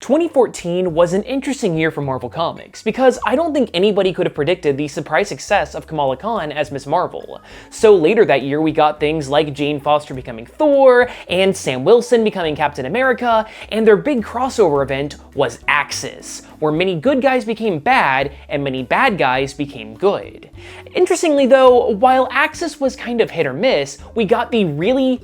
2014 was an interesting year for Marvel Comics, because I don't think anybody could have predicted the surprise success of Kamala Khan as Ms. Marvel. So later that year we got things like Jane Foster becoming Thor, and Sam Wilson becoming Captain America, and their big crossover event was Axis, where many good guys became bad, and many bad guys became good. Interestingly though, while Axis was kind of hit or miss, we got the really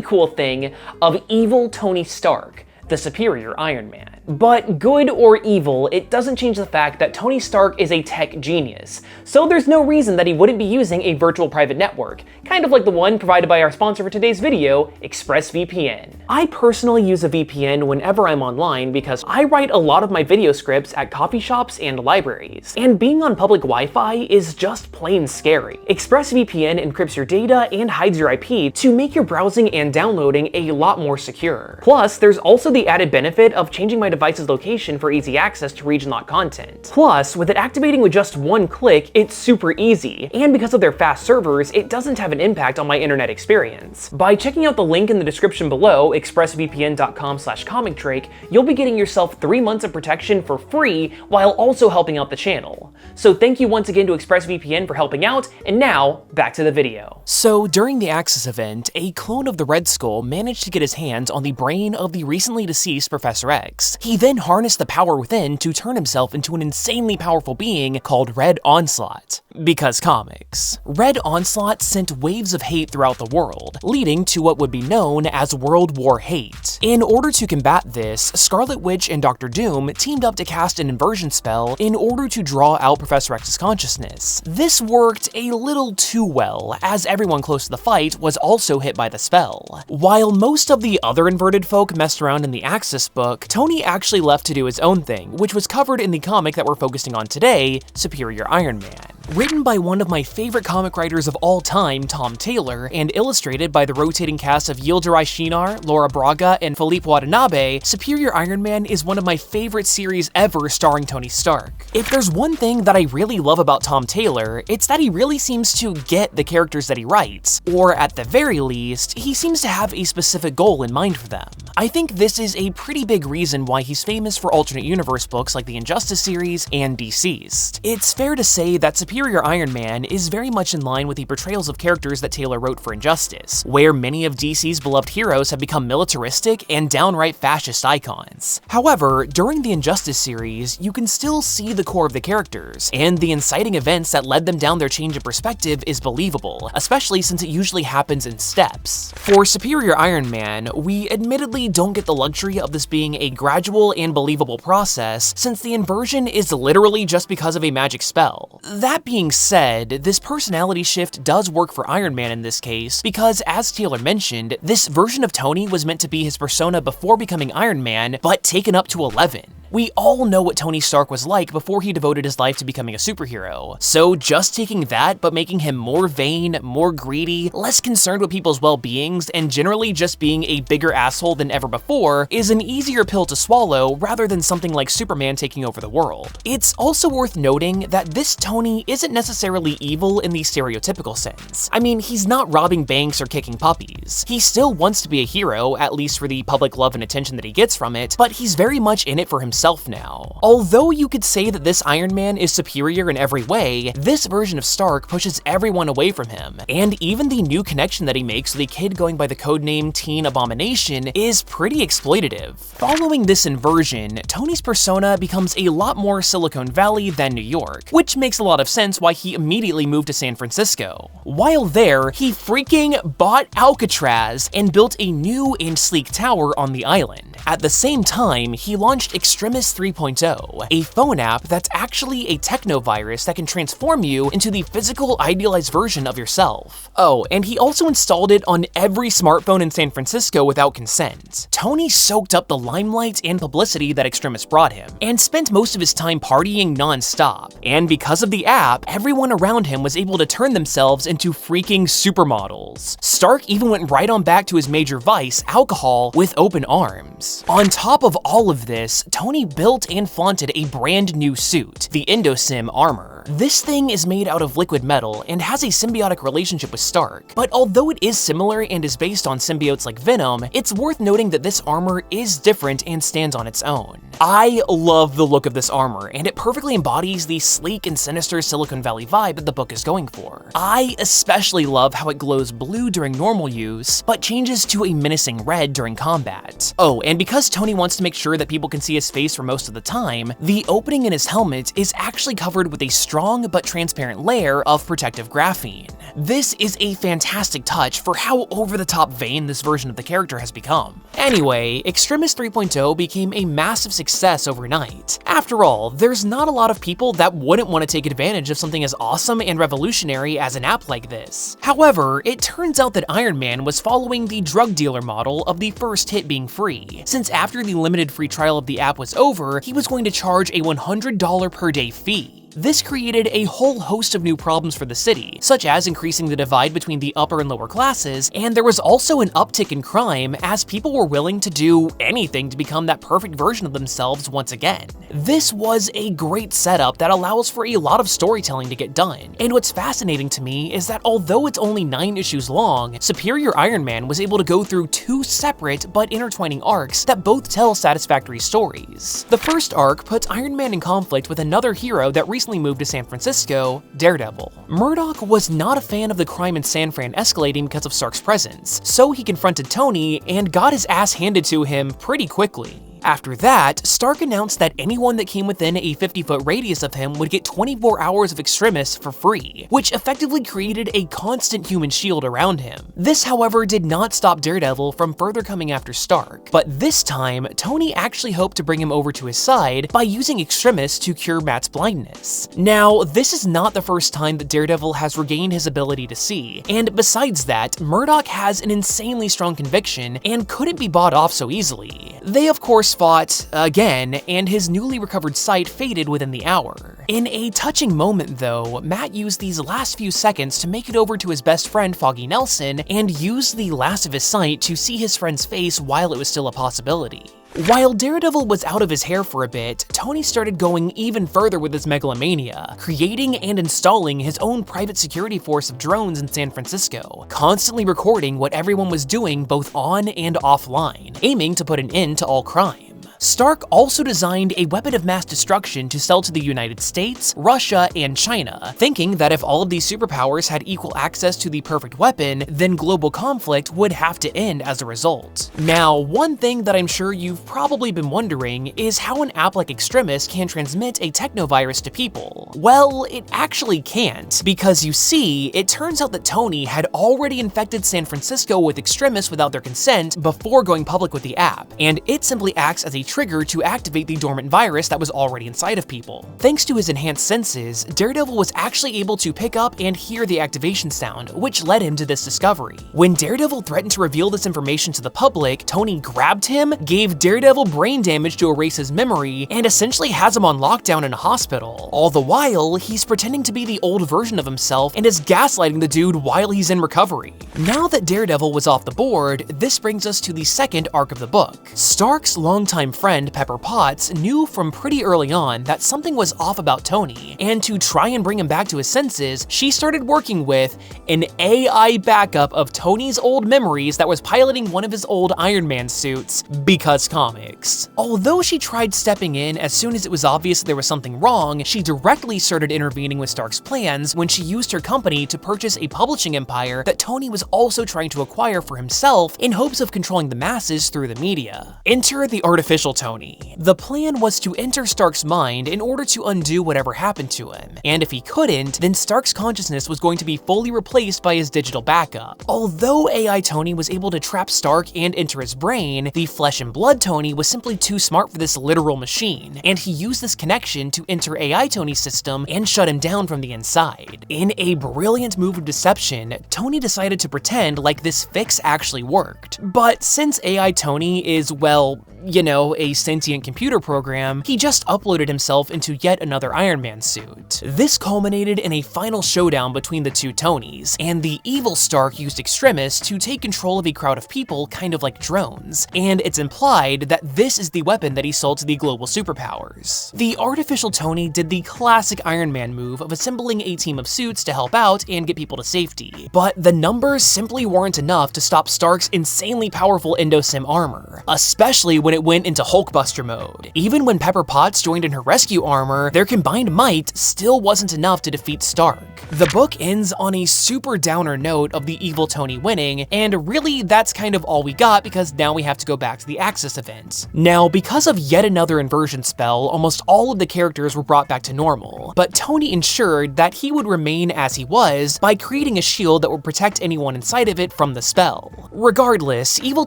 cool thing of evil Tony Stark, the superior Iron Man. But good or evil, it doesn't change the fact that Tony Stark is a tech genius, so there's no reason that he wouldn't be using a virtual private network, kind of like the one provided by our sponsor for today's video, ExpressVPN. I personally use a VPN whenever I'm online because I write a lot of my video scripts at coffee shops and libraries, and being on public Wi-Fi is just plain scary. ExpressVPN encrypts your data and hides your IP to make your browsing and downloading a lot more secure. Plus, there's also the added benefit of changing my device's location for easy access to region-locked content. Plus, with it activating with just one click, it's super easy, and because of their fast servers, it doesn't have an impact on my internet experience. By checking out the link in the description below, expressvpn.com/comicdrake, you'll be getting yourself 3 months of protection for free while also helping out the channel. So thank you once again to ExpressVPN for helping out, and now, back to the video. So during the Axis event, a clone of the Red Skull managed to get his hands on the brain of the recently deceased Professor X. He then harnessed the power within to turn himself into an insanely powerful being called Red Onslaught. Because comics. Red Onslaught sent waves of hate throughout the world, leading to what would be known as World War Hate. In order to combat this, Scarlet Witch and Dr. Doom teamed up to cast an inversion spell in order to draw out Professor X's consciousness. This worked a little too well, as everyone close to the fight was also hit by the spell. While most of the other inverted folk messed around in the Axis book, Tony actually left to do his own thing, which was covered in the comic that we're focusing on today, Superior Iron Man. Written by one of my favorite comic writers of all time, Tom Taylor, and illustrated by the rotating cast of Yildiray Shinar, Laura Braga, and Philippe Watanabe, Superior Iron Man is one of my favorite series ever starring Tony Stark. If there's one thing that I really love about Tom Taylor, it's that he really seems to get the characters that he writes, or at the very least, he seems to have a specific goal in mind for them. I think this is a pretty big reason why he's famous for alternate universe books like the Injustice series and Deceased. It's fair to say that Superior Iron Man is very much in line with the portrayals of characters that Taylor wrote for Injustice, where many of DC's beloved heroes have become militaristic and downright fascist icons. However, during the Injustice series, you can still see the core of the characters, and the inciting events that led them down their change of perspective is believable, especially since it usually happens in steps. For Superior Iron Man, we admittedly don't get the luxury of this being a gradual and believable process, since the inversion is literally just because of a magic spell. That being said, this personality shift does work for Iron Man in this case, because as Taylor mentioned, this version of Tony was meant to be his persona before becoming Iron Man, but taken up to 11. We all know what Tony Stark was like before he devoted his life to becoming a superhero, so just taking that but making him more vain, more greedy, less concerned with people's well-beings, and generally just being a bigger asshole than ever before is an easier pill to swallow rather than something like Superman taking over the world. It's also worth noting that this Tony isn't necessarily evil in the stereotypical sense. I mean, he's not robbing banks or kicking puppies. He still wants to be a hero, at least for the public love and attention that he gets from it, but he's very much in it for himself now. Although you could say that this Iron Man is superior in every way, this version of Stark pushes everyone away from him, and even the new connection that he makes with a kid going by the codename Teen Abomination is pretty exploitative. Following this inversion, Tony's persona becomes a lot more Silicon Valley than New York, which makes a lot of sense why he immediately moved to San Francisco. While there, he freaking bought Alcatraz and built a new and sleek tower on the island. At the same time, he launched Extremis 3.0, a phone app that's actually a technovirus that can transform you into the physical idealized version of yourself. Oh, and he also installed it on every smartphone in San Francisco without consent. Tony soaked up the limelight and publicity that Extremis brought him, and spent most of his time partying non-stop. And because of the app, everyone around him was able to turn themselves into freaking supermodels. Stark even went right on back to his major vice, alcohol, with open arms. On top of all of this, Tony built and flaunted a brand new suit, the Indosim armor. armor. This thing is made out of liquid metal and has a symbiotic relationship with Stark, but although it is similar and is based on symbiotes like Venom, it's worth noting that this armor is different and stands on its own. I love the look of this armor, and it perfectly embodies the sleek and sinister Silicon Valley vibe that the book is going for. I especially love how it glows blue during normal use, but changes to a menacing red during combat. Oh, and because Tony wants to make sure that people can see his face for most of the time, the opening in his helmet is actually covered with a strong but transparent layer of protective graphene. This is a fantastic touch for how over-the-top vain this version of the character has become. Anyway, Extremis 3.0 became a massive success overnight. After all, there's not a lot of people that wouldn't want to take advantage of something as awesome and revolutionary as an app like this. However, it turns out that Iron Man was following the drug dealer model of the first hit being free, since after the limited free trial of the app was over, he was going to charge a $100 per day fee. This created a whole host of new problems for the city, such as increasing the divide between the upper and lower classes, and there was also an uptick in crime as people were willing to do anything to become that perfect version of themselves once again. This was a great setup that allows for a lot of storytelling to get done, and what's fascinating to me is that although it's only 9 issues long, Superior Iron Man was able to go through 2 separate but intertwining arcs that both tell satisfactory stories. The first arc puts Iron Man in conflict with another hero that recently moved to San Francisco, Daredevil. Murdock was not a fan of the crime in San Fran escalating because of Stark's presence, so he confronted Tony and got his ass handed to him pretty quickly. After that, Stark announced that anyone that came within a 50-foot radius of him would get 24 hours of Extremis for free, which effectively created a constant human shield around him. This, however, did not stop Daredevil from further coming after Stark, but this time, Tony actually hoped to bring him over to his side by using Extremis to cure Matt's blindness. Now, this is not the first time that Daredevil has regained his ability to see, and besides that, Murdock has an insanely strong conviction and couldn't be bought off so easily. They, of course, fought again, and his newly recovered sight faded within the hour. In a touching moment, though, Matt used these last few seconds to make it over to his best friend Foggy Nelson and use the last of his sight to see his friend's face while it was still a possibility. While Daredevil was out of his hair for a bit, Tony started going even further with his megalomania, creating and installing his own private security force of drones in San Francisco, constantly recording what everyone was doing both on and offline, aiming to put an end to all crime. Stark also designed a weapon of mass destruction to sell to the United States, Russia, and China, thinking that if all of these superpowers had equal access to the perfect weapon, then global conflict would have to end as a result. Now, one thing that I'm sure you've probably been wondering is how an app like Extremis can transmit a technovirus to people. Well, it actually can't, because you see, it turns out that Tony had already infected San Francisco with Extremis without their consent before going public with the app, and it simply acts as a trigger to activate the dormant virus that was already inside of people. Thanks to his enhanced senses, Daredevil was actually able to pick up and hear the activation sound, which led him to this discovery. When Daredevil threatened to reveal this information to the public, Tony grabbed him, gave Daredevil brain damage to erase his memory, and essentially has him on lockdown in a hospital. All the while, he's pretending to be the old version of himself and is gaslighting the dude while he's in recovery. Now that Daredevil was off the board, this brings us to the second arc of the book. Stark's longtime friend Pepper Potts knew from pretty early on that something was off about Tony, and to try and bring him back to his senses, she started working with an AI backup of Tony's old memories that was piloting one of his old Iron Man suits, because comics. Although she tried stepping in as soon as it was obvious that there was something wrong, she directly started intervening with Stark's plans when she used her company to purchase a publishing empire that Tony was also trying to acquire for himself in hopes of controlling the masses through the media. Enter the artificial Tony. The plan was to enter Stark's mind in order to undo whatever happened to him, and if he couldn't, then Stark's consciousness was going to be fully replaced by his digital backup. Although AI Tony was able to trap Stark and enter his brain, the flesh and blood Tony was simply too smart for this literal machine, and he used this connection to enter AI Tony's system and shut him down from the inside. In a brilliant move of deception, Tony decided to pretend like this fix actually worked. But since AI Tony is, well, you know, a sentient computer program, he just uploaded himself into yet another Iron Man suit. This culminated in a final showdown between the two Tonys, and the evil Stark used Extremis to take control of a crowd of people kind of like drones, and it's implied that this is the weapon that he sold to the global superpowers. The artificial Tony did the classic Iron Man move of assembling a team of suits to help out and get people to safety, but the numbers simply weren't enough to stop Stark's insanely powerful Endosim armor, especially when it went into Hulkbuster mode. Even when Pepper Potts joined in her rescue armor, their combined might still wasn't enough to defeat Stark. The book ends on a super downer note of the evil Tony winning, and really that's kind of all we got because now we have to go back to the Axis event. Now, because of yet another inversion spell, almost all of the characters were brought back to normal, but Tony ensured that he would remain as he was by creating a shield that would protect anyone inside of it from the spell. Regardless, evil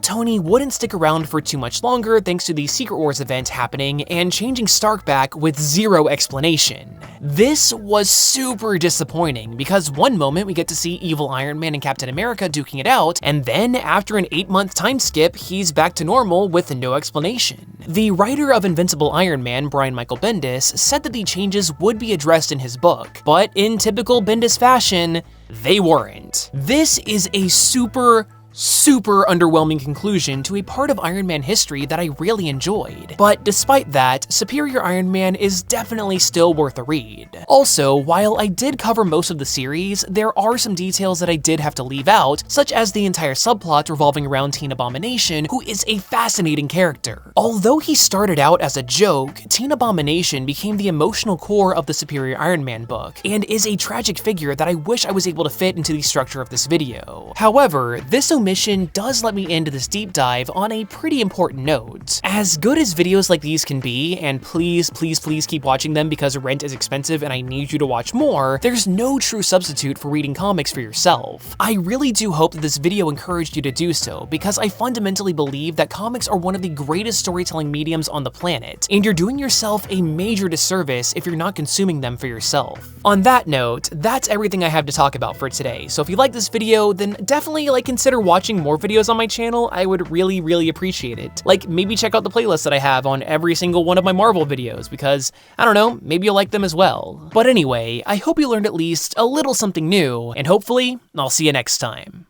Tony wouldn't stick around for too much longer thanks to the Secret Wars event happening and changing Stark back with zero explanation. This was super disappointing because one moment we get to see evil Iron Man and Captain America duking it out, and then after an 8-month time skip, he's back to normal with no explanation. The writer of Invincible Iron Man, Brian Michael Bendis, said that the changes would be addressed in his book, but in typical Bendis fashion, they weren't. This is a super underwhelming conclusion to a part of Iron Man history that I really enjoyed. But despite that, Superior Iron Man is definitely still worth a read. Also, while I did cover most of the series, there are some details that I did have to leave out, such as the entire subplot revolving around Teen Abomination, who is a fascinating character. Although he started out as a joke, Teen Abomination became the emotional core of the Superior Iron Man book, and is a tragic figure that I wish I was able to fit into the structure of this video. However, this omission does let me end this deep dive on a pretty important note. As good as videos like these can be, and please keep watching them because rent is expensive and I need you to watch more, there's no true substitute for reading comics for yourself. I really do hope that this video encouraged you to do so, because I fundamentally believe that comics are one of the greatest storytelling mediums on the planet, and you're doing yourself a major disservice if you're not consuming them for yourself. On that note, that's everything I have to talk about for today, so if you like this video, then definitely consider watching more videos on my channel. I would really appreciate it. Maybe check out the playlist that I have on every single one of my Marvel videos, because, I don't know, maybe you'll like them as well. But anyway, I hope you learned at least a little something new, and hopefully, I'll see you next time.